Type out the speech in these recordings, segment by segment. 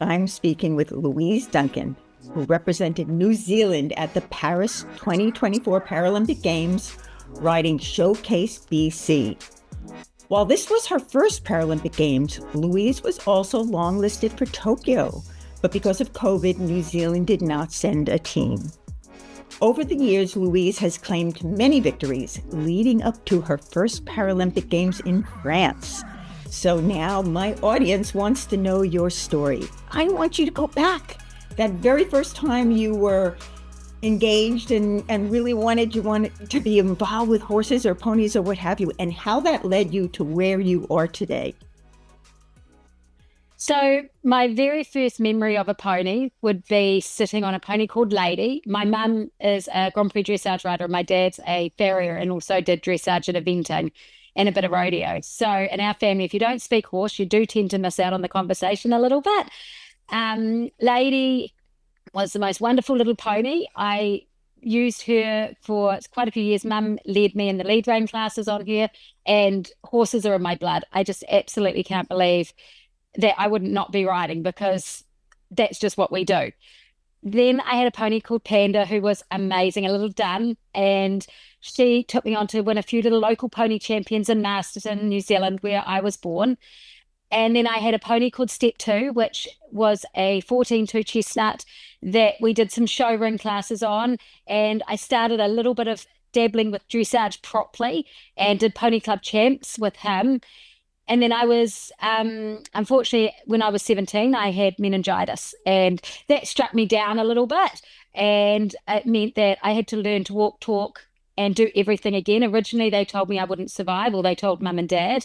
I'm speaking with Louise Duncan, who represented New Zealand at the Paris 2024 Paralympic Games, riding Showcase BC. While this was her first Paralympic Games, Louise was also longlisted for Tokyo, but because of COVID, New Zealand did not send a team. Over the years, Louise has claimed many victories, leading up to her first Paralympic Games in France. So now my audience wants to know your story. I want you to go back. That very first time you were engaged and really wanted to be involved with horses or ponies or what have you, and how that led you to where you are today. So my very first memory of a pony would be sitting on a pony called Lady. My mum is a Grand Prix dressage rider, and my dad's a farrier and also did dressage and eventing and a bit of rodeo. So in our family, if you don't speak horse, you do tend to miss out on the conversation a little bit. Lady was the most wonderful little pony. I used her for quite a few years. Mum led me in the lead rein classes on her, and horses are in my blood. I just absolutely can't believe that I would not be riding, because that's just what we do. Then I had a pony called Panda who was amazing, a little dun, and she took me on to win a few little local pony champions in Masterton, New Zealand, where I was born. And then I had a pony called Step 2, which was a 14-2 chestnut that we did some show ring classes on. And I started a little bit of dabbling with dressage properly and did pony club champs with him. And then I was, unfortunately, when I was 17, I had meningitis, and that struck me down a little bit. And it meant that I had to learn to walk, talk, and do everything again. Originally, they told me I wouldn't survive, or they told mum and dad.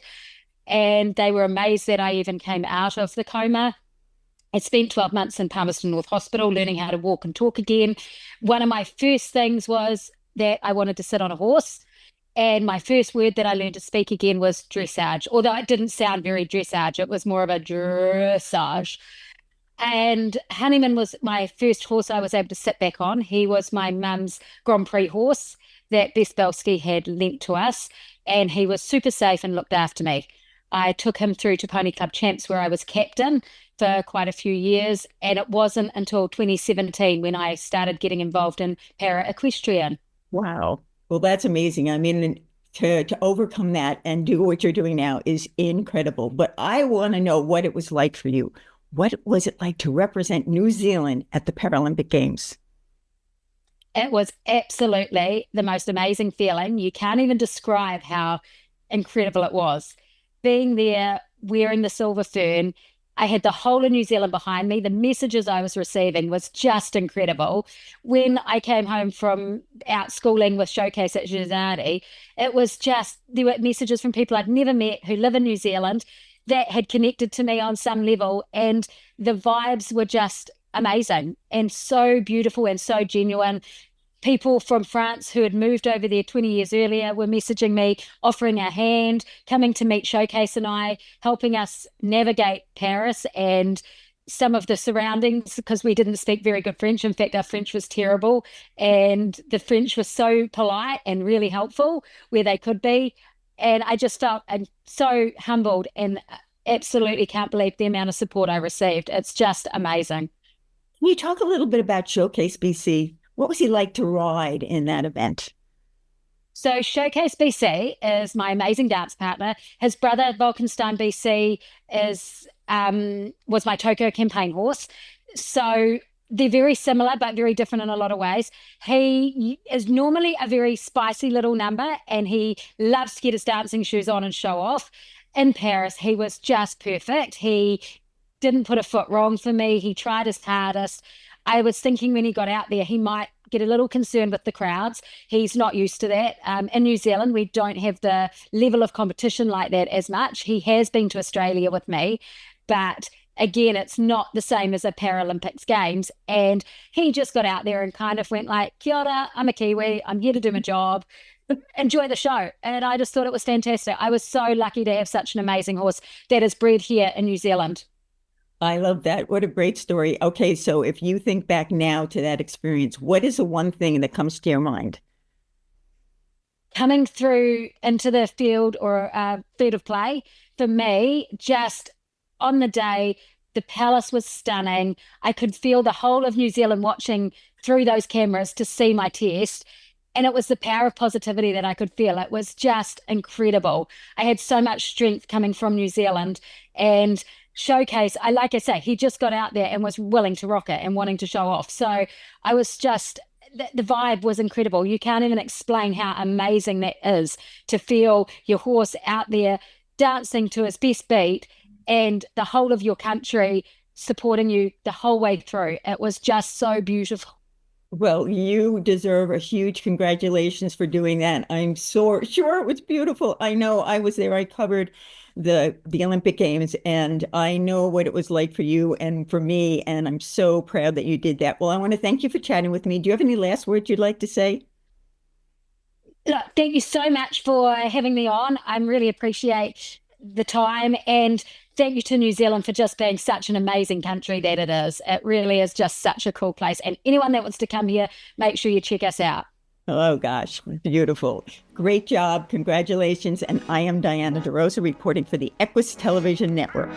And they were amazed that I even came out of the coma. I spent 12 months in Palmerston North Hospital learning how to walk and talk again. One of my first things was that I wanted to sit on a horse. And my first word that I learned to speak again was dressage, although it didn't sound very dressage. It was more of a dressage. And Honeyman was my first horse I was able to sit back on. He was my mum's Grand Prix horse that Bess Belsky had lent to us, and he was super safe and looked after me. I took him through to Pony Club Champs, where I was captain for quite a few years, and it wasn't until 2017 when I started getting involved in para-equestrian. Wow. Well, that's amazing. I mean, to overcome that and do what you're doing now is incredible. But I want to know what it was like for you. What was it like to represent New Zealand at the Paralympic Games? It was absolutely the most amazing feeling. You can't even describe how incredible it was. Being there, wearing the silver fern, I had the whole of New Zealand behind me. The messages I was receiving was just incredible. When I came home from out schooling with Showcase at Gisardi, it was just, there were messages from people I'd never met who live in New Zealand that had connected to me on some level, and the vibes were just amazing and so beautiful and so genuine. People from France who had moved over there 20 years earlier were messaging me, offering a hand, coming to meet Showcase and I, helping us navigate Paris and some of the surroundings, because we didn't speak very good French. In fact, our French was terrible, and the French was so polite and really helpful where they could be. And I just felt so humbled, and absolutely can't believe the amount of support I received. It's just amazing. Can you talk a little bit about Showcase BC? What was he like to ride in that event? So Showcase BC is my amazing dance partner. His brother, Volkenstein BC, was my Tokyo campaign horse. So they're very similar, but very different in a lot of ways. He is normally a very spicy little number, and he loves to get his dancing shoes on and show off. In Paris, he was just perfect. He didn't put a foot wrong for me. He tried his hardest. I was thinking when he got out there, he might get a little concerned with the crowds. He's not used to that. In New Zealand, we don't have the level of competition like that as much. He has been to Australia with me, but again, it's not the same as a Paralympics Games. And he just got out there and kind of went like, kia ora, I'm a Kiwi, I'm here to do my job, enjoy the show. And I just thought it was fantastic. I was so lucky to have such an amazing horse that is bred here in New Zealand. I love that. What a great story. Okay, so if you think back now to that experience, what is the one thing that comes to your mind? Coming through into the field or field of play, for me, just on the day, the palace was stunning. I could feel the whole of New Zealand watching through those cameras to see my test. And it was the power of positivity that I could feel. It was just incredible. I had so much strength coming from New Zealand and showcase. Like I say, he just got out there and was willing to rock it and wanting to show off. So I was just the vibe was incredible. You can't even explain how amazing that is to feel your horse out there dancing to his best beat and the whole of your country supporting you the whole way through. It was just so beautiful. Well, you deserve a huge congratulations for doing that. I'm so sure it was beautiful. I know I was there. I covered the Olympic Games, and I know what it was like for you and for me, and I'm so proud that you did that. Well, I want to thank you for chatting with me. Do you have any last words you'd like to say? Look, thank you so much for having me on. I really appreciate the time and thank you to New Zealand for just being such an amazing country that it is. It really is just such a cool place. And anyone that wants to come here, make sure you check us out. Oh gosh, beautiful. Great job. Congratulations. And I am Diana DeRosa reporting for the Equus Television Network.